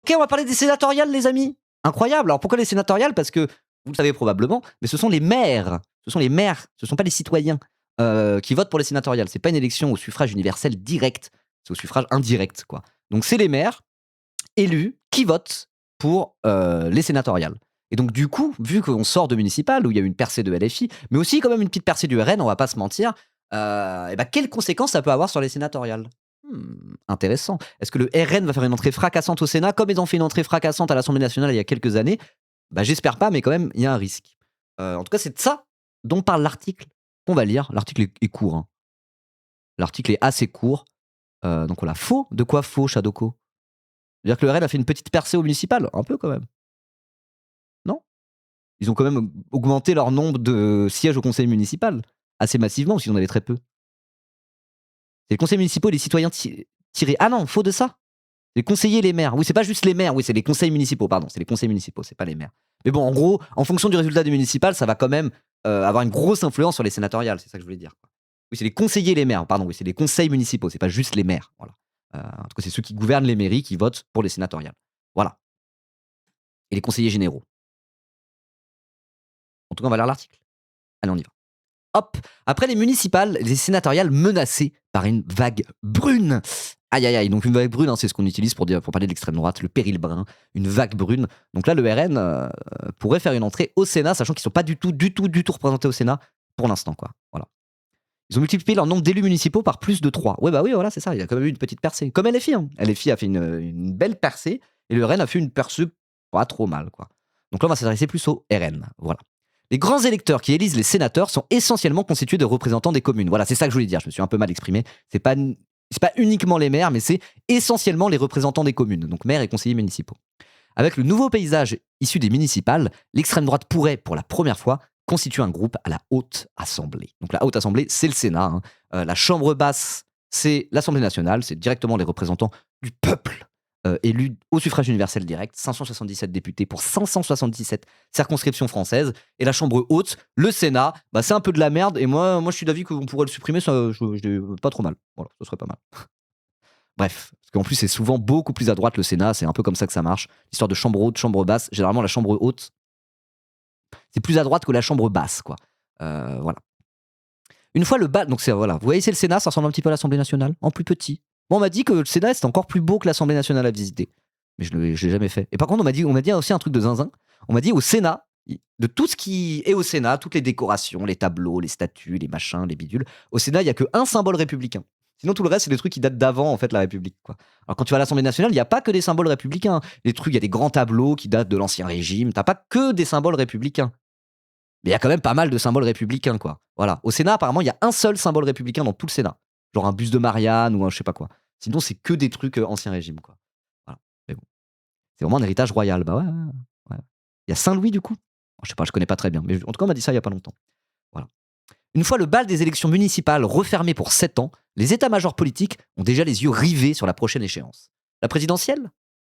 Ok, on va parler des sénatoriales, les amis. Incroyable. Alors pourquoi les sénatoriales? Parce que, vous le savez probablement, mais ce sont les maires. Ce sont les maires, ce ne sont pas les citoyens qui votent pour les sénatoriales. C'est pas une élection au suffrage universel direct, c'est au suffrage indirect, quoi. Donc c'est les maires élus qui votent pour les sénatoriales. Et donc du coup, vu qu'on sort de municipal, où il y a eu une percée de LFI, mais aussi quand même une petite percée du RN, on va pas se mentir, et bah, quelles conséquences ça peut avoir sur les sénatoriales? Intéressant. Est-ce que le RN va faire une entrée fracassante au Sénat, comme ils ont fait une entrée fracassante à l'Assemblée nationale il y a quelques années? Bah, j'espère pas, mais quand même, il y a un risque. En tout cas, c'est de ça dont parle l'article qu'on va lire. L'article est court, hein. L'article est assez court. Donc voilà, faux? De quoi faux, Shadoko? C'est-à-dire que le RN a fait une petite percée au municipal? Un peu quand même, non? Ils ont quand même augmenté leur nombre de sièges au conseil municipal, assez massivement, parce qu'ils en avaient très peu. C'est les conseils municipaux et les citoyens tirés. Ah non, faux de ça? Les conseillers et les maires. Oui, c'est pas juste les maires, oui, c'est les conseils municipaux, pardon. C'est les conseils municipaux, c'est pas les maires. Mais bon, en gros, en fonction du résultat du municipal, ça va quand même avoir une grosse influence sur les sénatoriales, c'est ça que je voulais dire, quoi. Oui, c'est les conseillers et les maires, pardon, oui, c'est les conseils municipaux, c'est pas juste les maires. Voilà. En tout cas, c'est ceux qui gouvernent les mairies qui votent pour les sénatoriales. Voilà. Et les conseillers généraux. En tout cas, on va lire l'article. Allez, on y va. Hop. Après les municipales, les sénatoriales menacées par une vague brune. Aïe aïe aïe, donc une vague brune, hein, c'est ce qu'on utilise pour parler de l'extrême droite, le péril brun, une vague brune. Donc là, le RN pourrait faire une entrée au Sénat, sachant qu'ils ne sont pas du tout représentés au Sénat pour l'instant, quoi. Voilà. Ils ont multiplié leur nombre d'élus municipaux par plus de 3. Ouais, bah oui, voilà, c'est ça, il y a quand même eu une petite percée. Comme LFI, hein. LFI a fait une belle percée, et le RN a fait une percée pas trop mal, quoi. Donc là, on va s'adresser plus au RN, voilà. Les grands électeurs qui élisent les sénateurs sont essentiellement constitués de représentants des communes. Voilà, c'est ça que je voulais dire, je me suis un peu mal exprimé. C'est pas uniquement les maires, mais c'est essentiellement les représentants des communes, donc maires et conseillers municipaux. Avec le nouveau paysage issu des municipales, l'extrême droite pourrait, pour la première fois, constituer un groupe à la Haute Assemblée. Donc la Haute Assemblée, c'est le Sénat, hein. La Chambre basse, c'est l'Assemblée nationale, c'est directement les représentants du peuple élus au suffrage universel direct, 577 députés pour 577 circonscriptions françaises. Et la Chambre haute, le Sénat, bah, c'est un peu de la merde. Et moi je suis d'avis qu'on pourrait le supprimer, ça, pas trop mal. Voilà, ce serait pas mal. Bref, parce qu'en plus, c'est souvent beaucoup plus à droite le Sénat, c'est un peu comme ça que ça marche. L'histoire de chambre haute, chambre basse. Généralement, la chambre haute, c'est plus à droite que la chambre basse, quoi. Voilà. Une fois le bal, donc c'est voilà, vous voyez, c'est le Sénat, ça ressemble un petit peu à l'Assemblée nationale, en plus petit. Bon, on m'a dit que le Sénat c'était encore plus beau que l'Assemblée nationale à visiter, mais je l'ai jamais fait. Et par contre, on m'a dit aussi un truc de zinzin. On m'a dit au Sénat, de tout ce qui est au Sénat, toutes les décorations, les tableaux, les statues, les machins, les bidules, au Sénat il y a qu'un symbole républicain. Sinon tout le reste c'est des trucs qui datent d'avant en fait la République, quoi. Alors quand tu vas à l'Assemblée nationale, il n'y a pas que des symboles républicains. Les trucs, il y a des grands tableaux qui datent de l'Ancien Régime. T'as pas que des symboles républicains. Mais il y a quand même pas mal de symboles républicains, quoi. Voilà. Au Sénat, apparemment, il y a un seul symbole républicain dans tout le Sénat. Genre un buste de Marianne ou un je sais pas quoi. Sinon, c'est que des trucs ancien régime, quoi. Voilà. Mais bon. C'est vraiment un héritage royal. Bah ouais, ouais, ouais. Il y a Saint-Louis, du coup. Je sais pas, je connais pas très bien. Mais en tout cas, on m'a dit ça il y a pas longtemps. Voilà. Une fois le bal des élections municipales refermé pour 7 ans, les états-majors politiques ont déjà les yeux rivés sur la prochaine échéance. La présidentielle?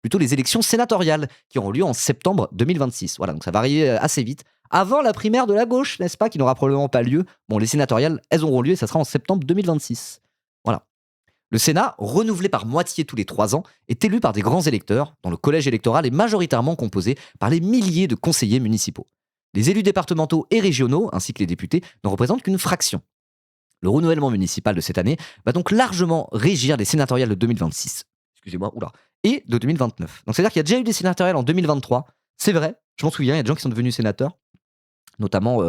Plutôt les élections sénatoriales qui auront lieu en septembre 2026. Voilà, donc ça va arriver assez vite. Avant la primaire de la gauche, n'est-ce pas, qui n'aura probablement pas lieu. Bon, les sénatoriales, elles auront lieu et ça sera en septembre 2026. Voilà. Le Sénat, renouvelé par moitié tous les 3 ans, est élu par des grands électeurs, dont le collège électoral est majoritairement composé par les milliers de conseillers municipaux. Les élus départementaux et régionaux, ainsi que les députés, ne représentent qu'une fraction. Le renouvellement municipal de cette année va donc largement régir les sénatoriales de 2026. Excusez-moi, oula. Et de 2029. Donc c'est-à-dire qu'il y a déjà eu des sénatoriales en 2023. C'est vrai, je m'en souviens, il y a des gens qui sont devenus sénateurs. Notamment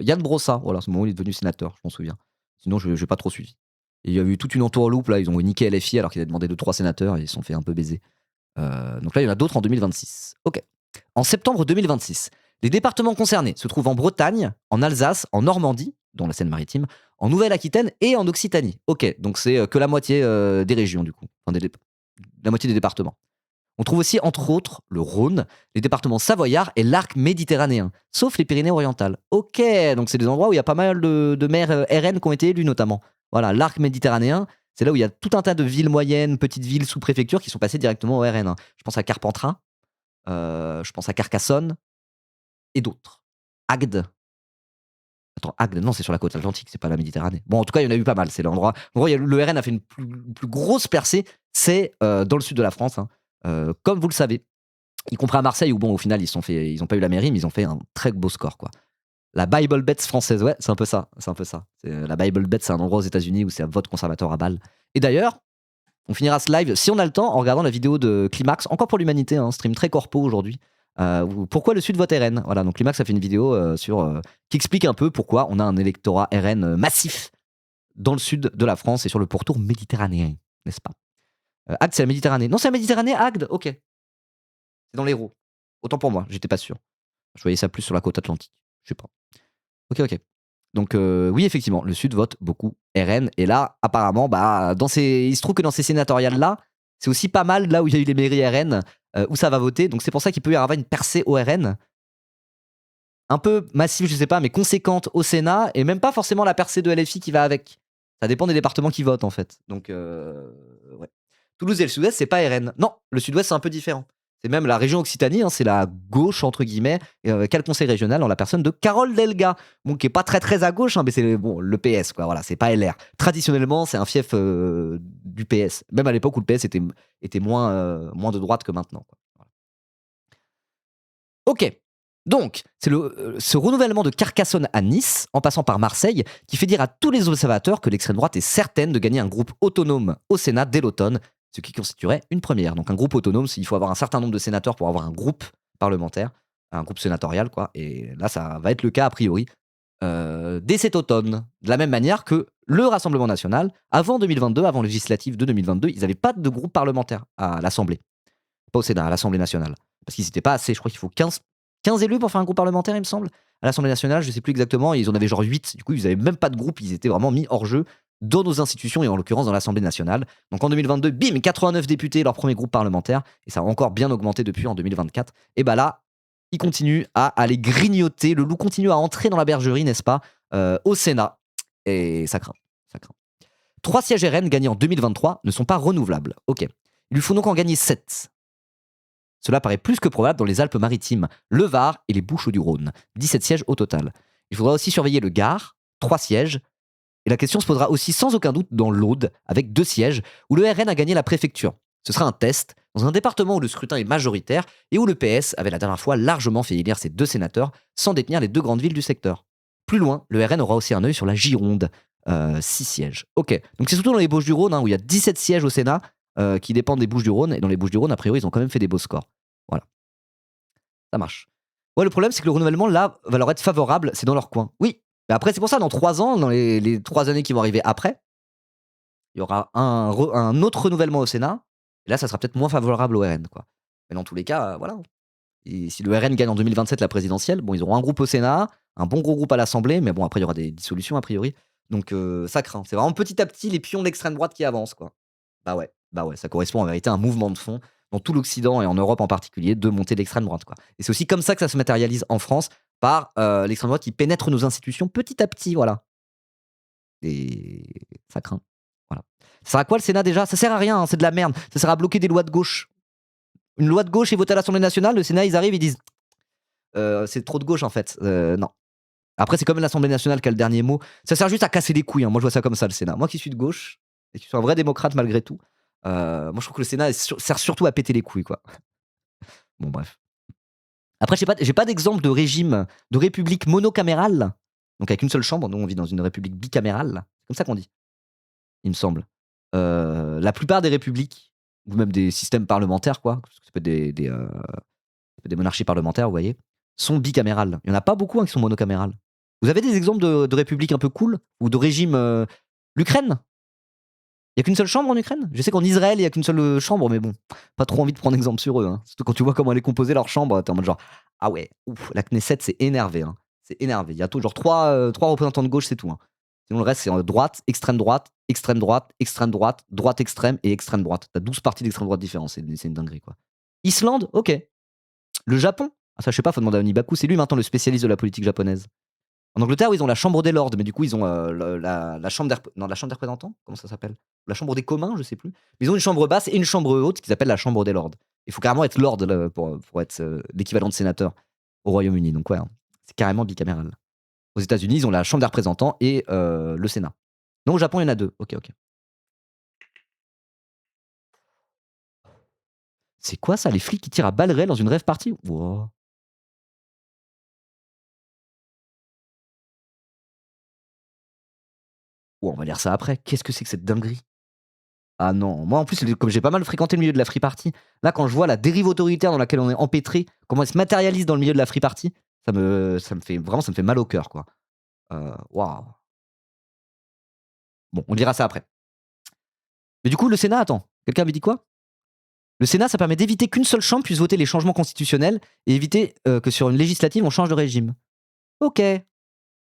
Yann Brossa, voilà, c'est le moment où il est devenu sénateur, je m'en souviens. Sinon, je n'ai pas trop suivi. Et il y a eu toute une entourloupe, là, ils ont niqué LFI alors qu'il a demandé 2-3 sénateurs et ils se sont fait un peu baiser. Donc là, il y en a d'autres en 2026. Ok. En septembre 2026, les départements concernés se trouvent en Bretagne, en Alsace, en Normandie, dont la Seine-Maritime, en Nouvelle-Aquitaine et en Occitanie. Ok, donc c'est que la moitié des régions, du coup. Enfin, la moitié des départements. On trouve aussi, entre autres, le Rhône, les départements savoyards et l'arc méditerranéen, sauf les Pyrénées-Orientales. Ok, donc c'est des endroits où il y a pas mal de maires RN qui ont été élus, notamment. Voilà, l'arc méditerranéen, c'est là où il y a tout un tas de villes moyennes, petites villes sous préfecture qui sont passées directement au RN, hein. Je pense à Carpentras, je pense à Carcassonne et d'autres. Agde. Attends, Agde, non, c'est sur la côte atlantique, c'est pas la Méditerranée. Bon, en tout cas, il y en a eu pas mal. C'est l'endroit. En gros, le RN a fait une plus grosse percée, c'est dans le sud de la France, hein. comme vous le savez, y compris à Marseille où bon, au final, ils ont pas eu la mairie, mais ils ont fait un très beau score, quoi. La Bible Bets française, ouais, c'est un peu ça, c'est un peu ça. La Bible Bets, c'est un endroit aux États-Unis où c'est un vote conservateur à balle. Et d'ailleurs, on finira ce live, si on a le temps, en regardant la vidéo de Climax, encore pour l'humanité, un stream très corpo aujourd'hui. Pourquoi le Sud vote RN? Voilà, donc Climax a fait une vidéo qui explique un peu pourquoi on a un électorat RN massif dans le sud de la France et sur le pourtour méditerranéen, n'est-ce pas? Agde, c'est la Méditerranée. Non, c'est la Méditerranée, Agde, ok. C'est dans l'Hérault. Autant pour moi, j'étais pas sûr. Je voyais ça plus sur la côte atlantique. Je sais pas. Ok, ok. Donc oui, effectivement, le Sud vote beaucoup RN. Et là, apparemment, il se trouve que dans ces sénatoriales-là, c'est aussi pas mal là où il y a eu les mairies RN, où ça va voter. Donc c'est pour ça qu'il peut y avoir une percée au RN. Un peu massive, je sais pas, mais conséquente au Sénat. Et même pas forcément la percée de LFI qui va avec. Ça dépend des départements qui votent, en fait. Donc, ouais. Toulouse et le Sud-Ouest, c'est pas RN. Non, le Sud-Ouest, c'est un peu différent. C'est même la région Occitanie, hein, c'est la gauche, entre guillemets, qu'a le conseil régional en la personne de Carole Delga. Bon, qui est pas très très à gauche, hein, mais c'est bon, le PS, quoi. Voilà, c'est pas LR. Traditionnellement, c'est un fief du PS. Même à l'époque où le PS était moins de droite que maintenant, quoi. Voilà. Ok. Donc, c'est ce renouvellement de Carcassonne à Nice, en passant par Marseille, qui fait dire à tous les observateurs que l'extrême droite est certaine de gagner un groupe autonome au Sénat dès l'automne, ce qui constituerait une première. Donc un groupe autonome, il faut avoir un certain nombre de sénateurs pour avoir un groupe parlementaire, un groupe sénatorial, quoi. Et là, ça va être le cas a priori dès cet automne. De la même manière que le Rassemblement national, avant 2022, avant le législatif de 2022, ils n'avaient pas de groupe parlementaire à l'Assemblée. Pas au Sénat, à l'Assemblée nationale. Parce qu'ils n'étaient pas assez, je crois qu'il faut 15 élus pour faire un groupe parlementaire, il me semble. À l'Assemblée nationale, je ne sais plus exactement, ils en avaient genre 8. Du coup, ils n'avaient même pas de groupe, ils étaient vraiment mis hors jeu dans nos institutions et en l'occurrence dans l'Assemblée nationale. Donc en 2022, bim, 89 députés, leur premier groupe parlementaire. Et ça a encore bien augmenté depuis en 2024. Et bah là, ils continuent à aller grignoter. Le loup continue à entrer dans la bergerie, n'est-ce pas, au Sénat. Et ça craint. Ça craint. 3 sièges RN gagnés en 2023 ne sont pas renouvelables. Ok. Il lui faut donc en gagner 7. Cela paraît plus que probable dans les Alpes-Maritimes, le Var et les Bouches-du-Rhône. 17 sièges au total. Il faudra aussi surveiller le Gard, 3 sièges. Et la question se posera aussi sans aucun doute dans l'Aude, avec 2 sièges, où le RN a gagné la préfecture. Ce sera un test, dans un département où le scrutin est majoritaire et où le PS avait la dernière fois largement fait élire ses 2 sénateurs, sans détenir les 2 grandes villes du secteur. Plus loin, le RN aura aussi un œil sur la Gironde. 6 sièges. Ok, donc c'est surtout dans les Bouches-du-Rhône, où il y a 17 sièges au Sénat, qui dépendent des Bouches-du-Rhône. Et dans les Bouches-du-Rhône, a priori, ils ont quand même fait des beaux scores. Voilà, ça marche. Ouais, le problème, c'est que le renouvellement, là, va leur être favorable, c'est dans leur coin. Oui, mais après, c'est pour ça, dans 3 ans, dans les 3 années qui vont arriver après, il y aura un autre renouvellement au Sénat. Et là, ça sera peut-être moins favorable au RN, quoi. Mais dans tous les cas, voilà. Et si le RN gagne en 2027 la présidentielle, bon, ils auront un groupe au Sénat, un bon gros groupe à l'Assemblée, mais bon, après, il y aura des dissolutions, a priori. Donc, ça craint. C'est vraiment petit à petit les pions de l'extrême droite qui avancent, quoi. Bah ouais, ça correspond en vérité à un mouvement de fond dans tout l'Occident et en Europe en particulier de montée de l'extrême droite, quoi. Et c'est aussi comme ça que ça se matérialise en France par l'extrême droite qui pénètre nos institutions petit à petit, voilà. Et ça craint. Voilà. Ça sert à quoi le Sénat déjà? Ça sert à rien, hein, c'est de la merde. Ça sert à bloquer des lois de gauche. Une loi de gauche est votée à l'Assemblée nationale, le Sénat, ils arrivent, ils disent c'est trop de gauche en fait. Non. Après, c'est comme l'Assemblée nationale qui a le dernier mot. Ça sert juste à casser les couilles, hein. Moi, je vois ça comme ça, le Sénat. Moi qui suis de gauche et qui suis un vrai démocrate malgré tout, moi, je trouve que le Sénat sert surtout à péter les couilles, quoi. Bon, bref. Après, j'ai pas d'exemple de régime, de république monocamérale, donc avec une seule chambre. Nous, on vit dans une république bicamérale. C'est comme ça qu'on dit, il me semble. La plupart des républiques, ou même des systèmes parlementaires, quoi, parce que ça peut être des monarchies parlementaires, vous voyez, sont bicamérales. Il y en a pas beaucoup, hein, qui sont monocamérales. Vous avez des exemples de républiques un peu cool ou de régimes, l'Ukraine? Il y a qu'une seule chambre en Ukraine? Je sais qu'en Israël, il y a qu'une seule, chambre, mais bon, pas trop envie de prendre exemple sur eux, hein. Surtout quand tu vois comment elle est composée leur chambre, tu es en mode genre: «Ah ouais, ouf, la Knesset, c'est énervé, hein». C'est énervé. Il y a tout genre 3 représentants de gauche, c'est tout, hein. Sinon le reste, c'est, droite, extrême droite, extrême droite, extrême droite, droite extrême et extrême droite. Tu as 12 partis d'extrême droite différents, c'est une dinguerie, quoi. Islande, OK. Le Japon? Ah ça, je sais pas, faut demander à Onibaku, c'est lui maintenant le spécialiste de la politique japonaise. En Angleterre, oui, ils ont la Chambre des Lords, mais du coup, ils ont la Chambre la Chambre des représentants. Comment ça s'appelle? La Chambre des communs, je sais plus. Mais ils ont une chambre basse et une chambre haute qui s'appelle la Chambre des Lords. Il faut carrément être Lord là, pour être l'équivalent de sénateur au Royaume-Uni. Donc ouais, hein, c'est carrément bicaméral. Aux États-Unis, ils ont la Chambre des représentants et le Sénat. Non, au Japon, il y en a 2. Ok, ok. C'est quoi ça? Les flics qui tirent à balles réelles dans une rave party? Wouah. Ouah, on va lire ça après. Qu'est-ce que c'est que cette dinguerie? Ah non, moi en plus, comme j'ai pas mal fréquenté le milieu de la free party, là quand je vois la dérive autoritaire dans laquelle on est empêtré, comment elle se matérialise dans le milieu de la free party, ça me fait mal au cœur, quoi. Waouh. Bon, on dira ça après. Mais du coup, le Sénat, attends, quelqu'un avait dit quoi? Le Sénat, ça permet d'éviter qu'une seule chambre puisse voter les changements constitutionnels et éviter que sur une législative, on change de régime. OK.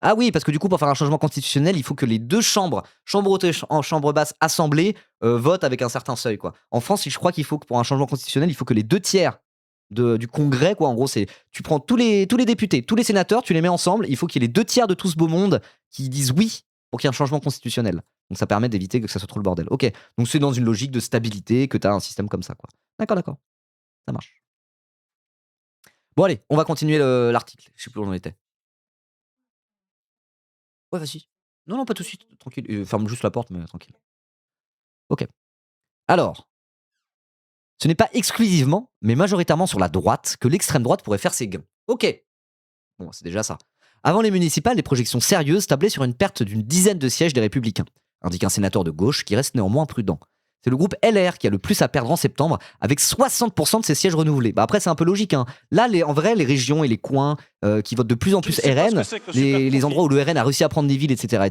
Ah oui, parce que du coup, pour faire un changement constitutionnel, il faut que les 2 chambres, chambre haute et chambre basse, assemblée, votent avec un certain seuil, quoi. En France, je crois qu'il faut que pour un changement constitutionnel, il faut que les 2/3 du congrès, quoi, en gros, c'est tu prends tous les députés, tous les sénateurs, tu les mets ensemble, il faut qu'il y ait les 2/3 de tout ce beau monde qui disent «oui» pour qu'il y ait un changement constitutionnel. Donc ça permet d'éviter que ça soit trop le bordel. OK, donc c'est dans une logique de stabilité que tu as un système comme ça, quoi. D'accord, d'accord, ça marche. Bon allez, on va continuer l'article. Je sais plus où j'en étais. Ouais, vas-y. Non, non, pas tout de suite, tranquille, ferme juste la porte, mais tranquille. OK. Alors, ce n'est pas exclusivement, mais majoritairement sur la droite que l'extrême droite pourrait faire ses gains. OK, bon, c'est déjà ça. Avant les municipales, les projections sérieuses tablaient sur une perte d'une dizaine de sièges des Républicains, indique un sénateur de gauche qui reste néanmoins prudent. C'est le groupe LR qui a le plus à perdre en septembre, avec 60% de ses sièges renouvelés. Bah après, c'est un peu logique, hein. Là, en vrai, les régions et les coins qui votent de plus en plus RN, les endroits où le RN a réussi à prendre des villes, etc.,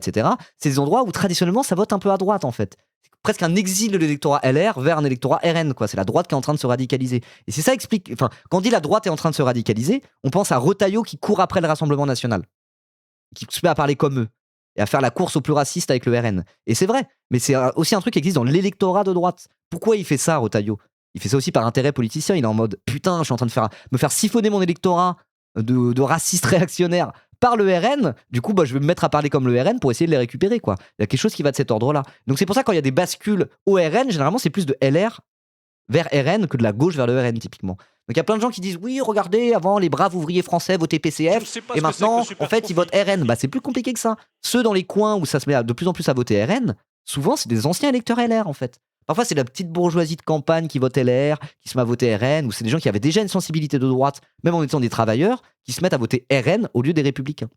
c'est des endroits où traditionnellement ça vote un peu à droite, en fait. C'est presque un exil de l'électorat LR vers un électorat RN, quoi. C'est la droite qui est en train de se radicaliser. Et c'est ça explique. Enfin, quand on dit la droite est en train de se radicaliser, on pense à Retailleau qui court après le Rassemblement national, qui se met à parler comme eux et à faire la course au plus raciste avec le RN. Et c'est vrai, mais c'est aussi un truc qui existe dans l'électorat de droite. Pourquoi il fait ça, Retailleau? Il fait ça aussi par intérêt politicien. Il est en mode putain, je suis en train de me faire siphonner mon électorat de racistes réactionnaires par le RN. Du coup, bah, je vais me mettre à parler comme le RN pour essayer de les récupérer, quoi. Il y a quelque chose qui va de cet ordre-là. Donc c'est pour ça quand il y a des bascules au RN, généralement c'est plus de LR vers RN que de la gauche vers le RN, typiquement. Donc il y a plein de gens qui disent oui, regardez, avant les braves ouvriers français votaient PCF et maintenant en fait ils votent RN. Bah c'est plus compliqué que ça. Ceux dans les coins où ça se met de plus en plus à voter RN, souvent c'est des anciens électeurs LR en fait. Parfois c'est la petite bourgeoisie de campagne qui vote LR, qui se met à voter RN, ou c'est des gens qui avaient déjà une sensibilité de droite, même en étant des travailleurs, qui se mettent à voter RN au lieu des républicains.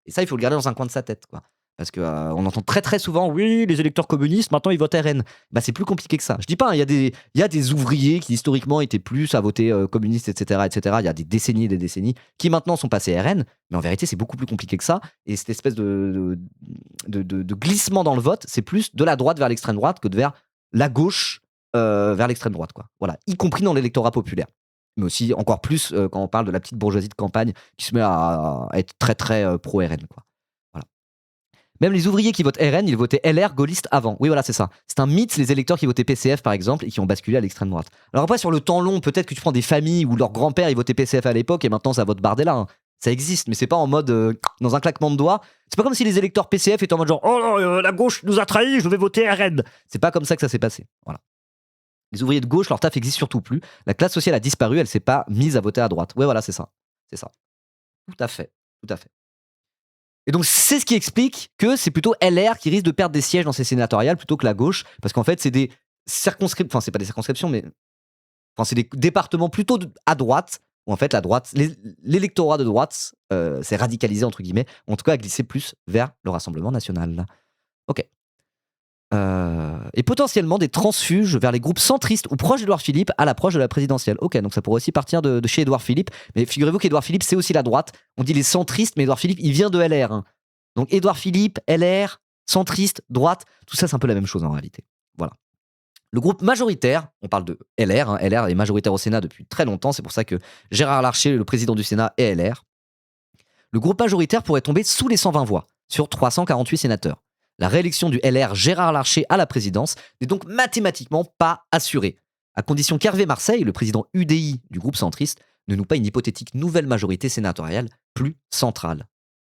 Et ça, il faut le garder dans un coin de sa tête, quoi. Parce que on entend très très souvent, oui, les électeurs communistes, maintenant ils votent RN. Bah, c'est plus compliqué que ça. Je dis pas, hein, il y a des ouvriers qui historiquement étaient plus à voter communiste, etc., etc. Il y a des décennies et des décennies qui maintenant sont passés RN, mais en vérité c'est beaucoup plus compliqué que ça. Et cette espèce de glissement dans le vote, c'est plus de la droite vers l'extrême droite que de vers la gauche vers l'extrême droite, quoi. Voilà, y compris dans l'électorat populaire. Mais aussi encore plus quand on parle de la petite bourgeoisie de campagne qui se met à être très très pro RN, quoi. Voilà. Même les ouvriers qui votent RN, ils votaient LR gaulliste avant. Oui, voilà, c'est ça. C'est un mythe, les électeurs qui votaient PCF, par exemple, et qui ont basculé à l'extrême droite. Alors après, sur le temps long, peut-être que tu prends des familles où leur grand-père, il votait PCF à l'époque, et maintenant, ça vote Bardella, hein. Ça existe, mais c'est pas en mode, dans un claquement de doigts. C'est pas comme si les électeurs PCF étaient en mode genre, oh non, la gauche nous a trahis, je vais voter RN. C'est pas comme ça que ça s'est passé. Voilà. Les ouvriers de gauche, leur taf existe surtout plus. La classe sociale a disparu, elle s'est pas mise à voter à droite. Ouais, voilà, c'est ça. C'est ça. Tout à fait. Tout à fait. Et donc, c'est ce qui explique que c'est plutôt LR qui risque de perdre des sièges dans ces sénatoriales plutôt que la gauche. Parce qu'en fait, c'est des circonscriptions. Enfin, c'est pas des circonscriptions, mais. Enfin, c'est des départements plutôt à droite. Où en fait, la droite, l'électorat de droite s'est radicalisé, entre guillemets. En tout cas, a glissé plus vers le Rassemblement national. Ok. Et potentiellement des transfuges vers les groupes centristes ou proches d'Édouard Philippe à l'approche de la présidentielle. Ok, donc ça pourrait aussi partir de chez Édouard Philippe. Mais figurez-vous qu'Édouard Philippe, c'est aussi la droite. On dit les centristes, mais Édouard Philippe, il vient de LR, hein. Donc Édouard Philippe, LR, centriste, droite, tout ça, c'est un peu la même chose en réalité. Voilà. Le groupe majoritaire, on parle de LR, hein, LR est majoritaire au Sénat depuis très longtemps, c'est pour ça que Gérard Larcher, le président du Sénat, est LR. Le groupe majoritaire pourrait tomber sous les 120 voix, sur 348 sénateurs. La réélection du LR Gérard Larcher à la présidence n'est donc mathématiquement pas assurée, à condition qu'Hervé Marseille, le président UDI du groupe centriste, ne noue pas une hypothétique nouvelle majorité sénatoriale plus centrale.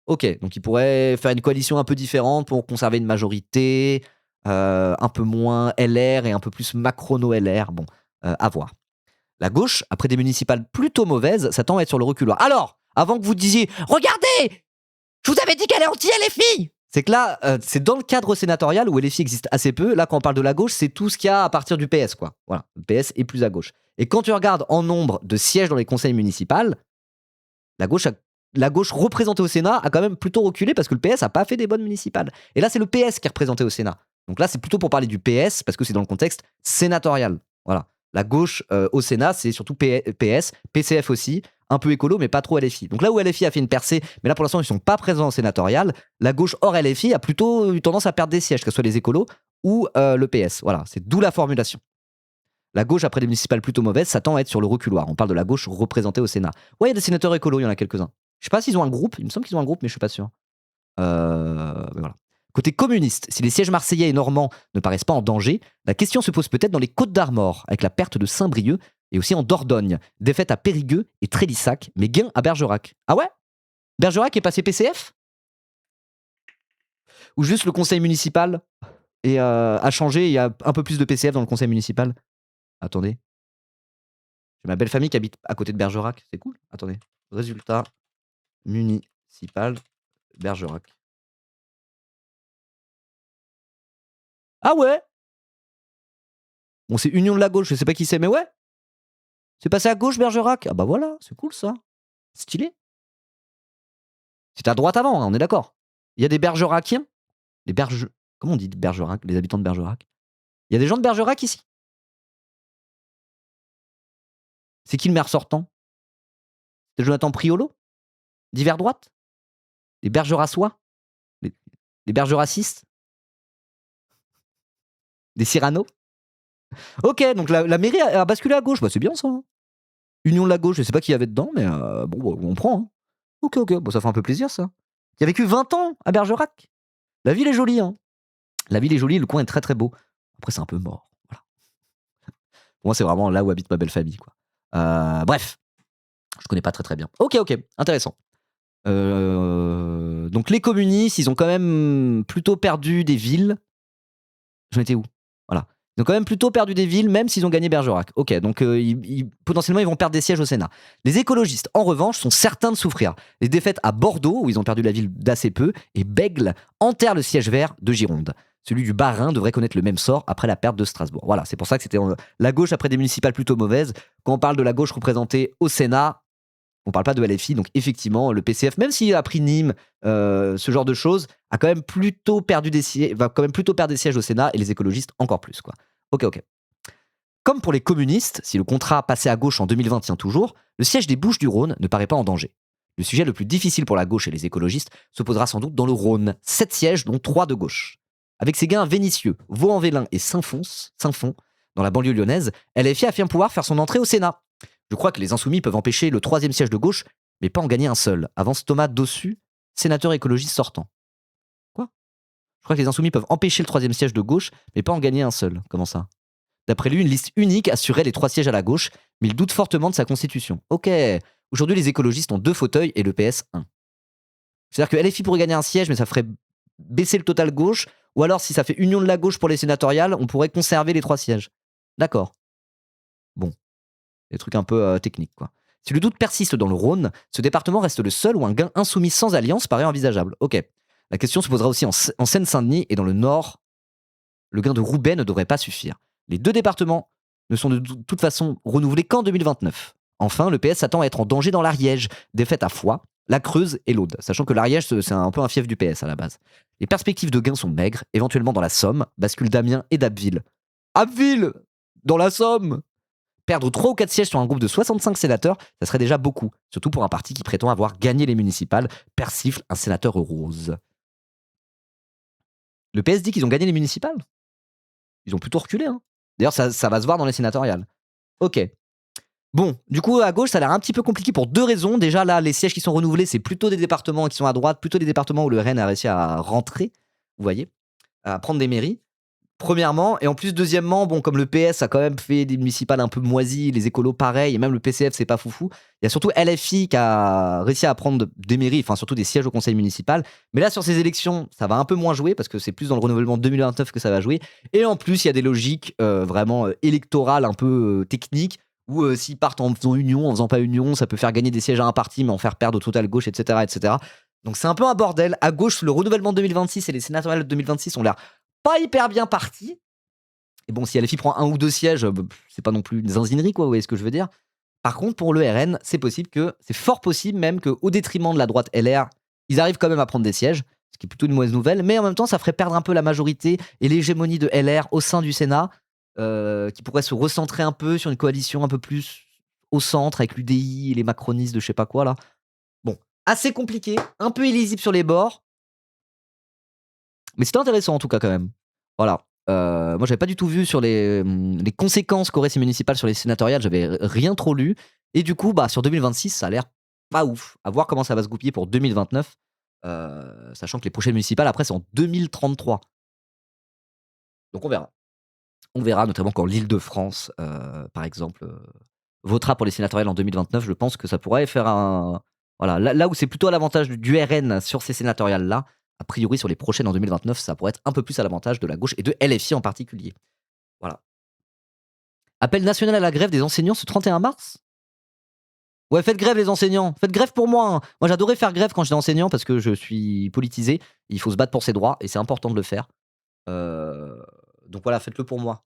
Ok, donc il pourrait faire une coalition un peu différente pour conserver une majorité, un peu moins LR et un peu plus Macrono-LR, bon, à voir. La gauche, après des municipales plutôt mauvaises, s'attend à être sur le reculoir. Alors, avant que vous disiez « Regardez, je vous avais dit qu'elle est anti-LFI !» C'est que là, c'est dans le cadre sénatorial où LFI existe assez peu. Là, quand on parle de la gauche, c'est tout ce qu'il y a à partir du PS, quoi. Voilà, le PS est plus à gauche. Et quand tu regardes en nombre de sièges dans les conseils municipaux, la gauche, la gauche représentée au Sénat a quand même plutôt reculé parce que le PS a pas fait des bonnes municipales. Et là, c'est le PS qui est représenté au Sénat. Donc là, c'est plutôt pour parler du PS parce que c'est dans le contexte sénatorial. Voilà. La gauche au Sénat, c'est surtout PS, PCF aussi, un peu écolo, mais pas trop LFI. Donc là où LFI a fait une percée, mais là pour l'instant, ils sont pas présents au sénatorial, la gauche hors LFI a plutôt eu tendance à perdre des sièges, que ce soit les écolos ou le PS. Voilà, c'est d'où la formulation. La gauche, après des municipales plutôt mauvaises, s'attend à être sur le reculoir. On parle de la gauche représentée au Sénat. Ouais, il y a des sénateurs écolos, il y en a quelques-uns. Je sais pas s'ils ont un groupe, il me semble qu'ils ont un groupe, mais je suis pas sûr. Mais voilà. Côté communiste, si les sièges marseillais et normands ne paraissent pas en danger, la question se pose peut-être dans les Côtes d'Armor, avec la perte de Saint-Brieuc, et aussi en Dordogne, défaite à Périgueux et Trélissac, mais gain à Bergerac. Ah ouais? Bergerac est passé PCF? Ou juste le conseil municipal a changé, il y a un peu plus de PCF dans le conseil municipal? Attendez. J'ai ma belle famille qui habite à côté de Bergerac, c'est cool. Attendez. Résultat municipal Bergerac. Ah ouais? Bon, c'est Union de la gauche, je sais pas qui c'est, mais ouais. C'est passé à gauche Bergerac. Ah bah voilà, c'est cool ça. Stylé. C'était à droite avant, hein, on est d'accord. Il y a des Bergeraciens. Des Berge... Comment on dit Bergerac? Les habitants de Bergerac. Il y a des gens de Bergerac ici. C'est qui le maire sortant? C'est Jonathan Priolo? D'hiver droite? Les Bergeracois? Les Bergeracistes? Des Cyrano? Ok, donc la mairie a basculé à gauche. Bah c'est bien ça. Hein. Union de la gauche, je sais pas qui y avait dedans, mais bon, on prend. Hein. Ok, bon, ça fait un peu plaisir ça. Il a vécu 20 ans à Bergerac. La ville est jolie, hein. La ville est jolie, le coin est très très beau. Après, c'est un peu mort. Voilà. Pour moi, c'est vraiment là où habite ma belle famille, quoi. Bref, je connais pas très très bien. Ok, intéressant. Donc les communistes, ils ont quand même plutôt perdu des villes. J'en étais où? Voilà. Ils ont quand même plutôt perdu des villes, même s'ils ont gagné Bergerac. Ok, donc potentiellement, ils vont perdre des sièges au Sénat. Les écologistes, en revanche, sont certains de souffrir. Les défaites à Bordeaux, où ils ont perdu la ville d'assez peu, et Bègle enterrent le siège vert de Gironde. Celui du Bas-Rhin devrait connaître le même sort après la perte de Strasbourg. Voilà, c'est pour ça que c'était la gauche après des municipales plutôt mauvaises. Quand on parle de la gauche représentée au Sénat, on parle pas de LFI, donc effectivement, le PCF, même s'il a pris Nîmes, ce genre de choses, a quand même plutôt perdu des sièges, va quand même plutôt perdre des sièges au Sénat et les écologistes encore plus, quoi. Ok. Comme pour les communistes, si le contrat passé à gauche en 2020 tient toujours, le siège des Bouches-du-Rhône ne paraît pas en danger. Le sujet le plus difficile pour la gauche et les écologistes se posera sans doute dans le Rhône, 7 sièges dont 3 de gauche. Avec ses gains vénitieux, Vaux-en-Velin et Saint-Fond, dans la banlieue lyonnaise, LFI affirme pouvoir faire son entrée au Sénat. Je crois que les Insoumis peuvent empêcher le 3e siège de gauche, mais pas en gagner un seul, avance Thomas Dossu, sénateur écologiste sortant. Quoi? Je crois que les Insoumis peuvent empêcher le 3e siège de gauche, mais pas en gagner un seul. Comment ça? D'après lui, une liste unique assurait les 3 sièges à la gauche, mais il doute fortement de sa constitution. Ok, aujourd'hui les écologistes ont 2 fauteuils et le PS 1. C'est-à-dire que LFI pourrait gagner un siège, mais ça ferait baisser le total gauche, ou alors si ça fait union de la gauche pour les sénatoriales, on pourrait conserver les 3 sièges. D'accord. Bon. Des trucs un peu techniques, quoi. Si le doute persiste dans le Rhône, ce département reste le seul où un gain insoumis sans alliance paraît envisageable. Ok. La question se posera aussi en Seine-Saint-Denis et dans le Nord. Le gain de Roubaix ne devrait pas suffire. Les 2 départements ne sont de toute façon renouvelés qu'en 2029. Enfin, le PS s'attend à être en danger dans l'Ariège, défaite à Foix, la Creuse et l'Aude, sachant que l'Ariège, c'est un peu un fief du PS à la base. Les perspectives de gains sont maigres, éventuellement dans la Somme, bascule d'Amiens et d'Abbeville. Abbeville! Dans la Somme! Perdre 3 ou 4 sièges sur un groupe de 65 sénateurs, ça serait déjà beaucoup, surtout pour un parti qui prétend avoir gagné les municipales, persifle un sénateur rose. Le PS dit qu'ils ont gagné les municipales? Ils ont plutôt reculé, hein. D'ailleurs, ça va se voir dans les sénatoriales. Ok. Bon, du coup, à gauche, ça a l'air un petit peu compliqué pour 2 raisons. Déjà, là, les sièges qui sont renouvelés, c'est plutôt des départements qui sont à droite, plutôt des départements où le RN a réussi à rentrer, vous voyez, à prendre des mairies. Premièrement, et en plus, deuxièmement, bon, comme le PS a quand même fait des municipales un peu moisies, les écolos pareil, et même le PCF, c'est pas foufou. Il y a surtout LFI qui a réussi à prendre des mairies, enfin surtout des sièges au conseil municipal. Mais là, sur ces élections, ça va un peu moins jouer parce que c'est plus dans le renouvellement 2029 que ça va jouer. Et en plus, il y a des logiques vraiment électorales un peu techniques où s'ils partent en faisant union, en faisant pas union, ça peut faire gagner des sièges à un parti, mais en faire perdre au total gauche, etc., etc. Donc c'est un peu un bordel. À gauche, le renouvellement de 2026 et les sénatoriales de 2026 ont l'air pas hyper bien partis. Et bon, si LFI prend 1 ou 2 sièges, c'est pas non plus une zinzinerie, quoi, vous voyez ce que je veux dire? Par contre, pour le RN, c'est fort possible même qu'au détriment de la droite LR, ils arrivent quand même à prendre des sièges, ce qui est plutôt une mauvaise nouvelle, mais en même temps, ça ferait perdre un peu la majorité et l'hégémonie de LR au sein du Sénat, qui pourrait se recentrer un peu sur une coalition un peu plus au centre avec l'UDI et les macronistes de je sais pas quoi là. Bon, assez compliqué, un peu illisible sur les bords, mais c'était intéressant en tout cas quand même. Voilà. Moi j'avais pas du tout vu sur les conséquences qu'auraient ces municipales sur les sénatoriales, j'avais rien trop lu et du coup, bah, sur 2026, ça a l'air pas ouf. À voir comment ça va se goupiller pour 2029, sachant que les prochaines municipales après c'est en 2033. Donc on verra. On verra notamment quand l'Île-de-France, par exemple, votera pour les sénatoriales en 2029. Je pense que ça pourrait faire un voilà, là où c'est plutôt à l'avantage du RN sur ces sénatoriales-là, a priori sur les prochaines en 2029, ça pourrait être un peu plus à l'avantage de la gauche et de LFI en particulier. Voilà. Appel national à la grève des enseignants ce 31 mars? Ouais, faites grève les enseignants, faites grève pour moi, hein. Moi j'adorais faire grève quand j'étais enseignant parce que je suis politisé. Il faut se battre pour ses droits et c'est important de le faire. Heu, donc voilà, faites-le pour moi.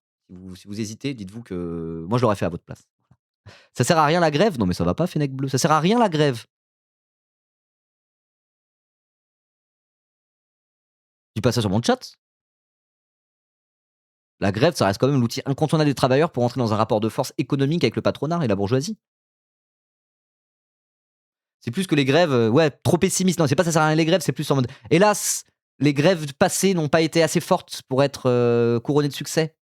Si vous hésitez, dites-vous que moi je l'aurais fait à votre place. Ça sert à rien la grève? Non mais ça va pas Fennec Bleu, ça sert à rien la grève. Dis pas ça sur mon chat. La grève, ça reste quand même l'outil incontournable des travailleurs pour entrer dans un rapport de force économique avec le patronat et la bourgeoisie. C'est plus que les grèves, ouais, trop pessimistes. Non, c'est pas ça sert à rien les grèves, c'est plus en mode hélas, les grèves passées n'ont pas été assez fortes pour être, couronnées de succès.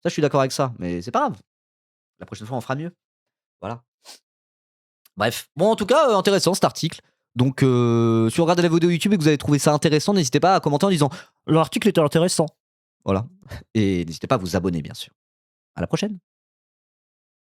Ça, je suis d'accord avec ça, mais c'est pas grave. La prochaine fois, on fera mieux. Voilà. Bref. Bon, en tout cas, intéressant cet article. Donc, si vous regardez la vidéo YouTube et que vous avez trouvé ça intéressant, n'hésitez pas à commenter en disant: «L'article était intéressant». Voilà et n'hésitez pas à vous abonner, bien sûr. À la prochaine.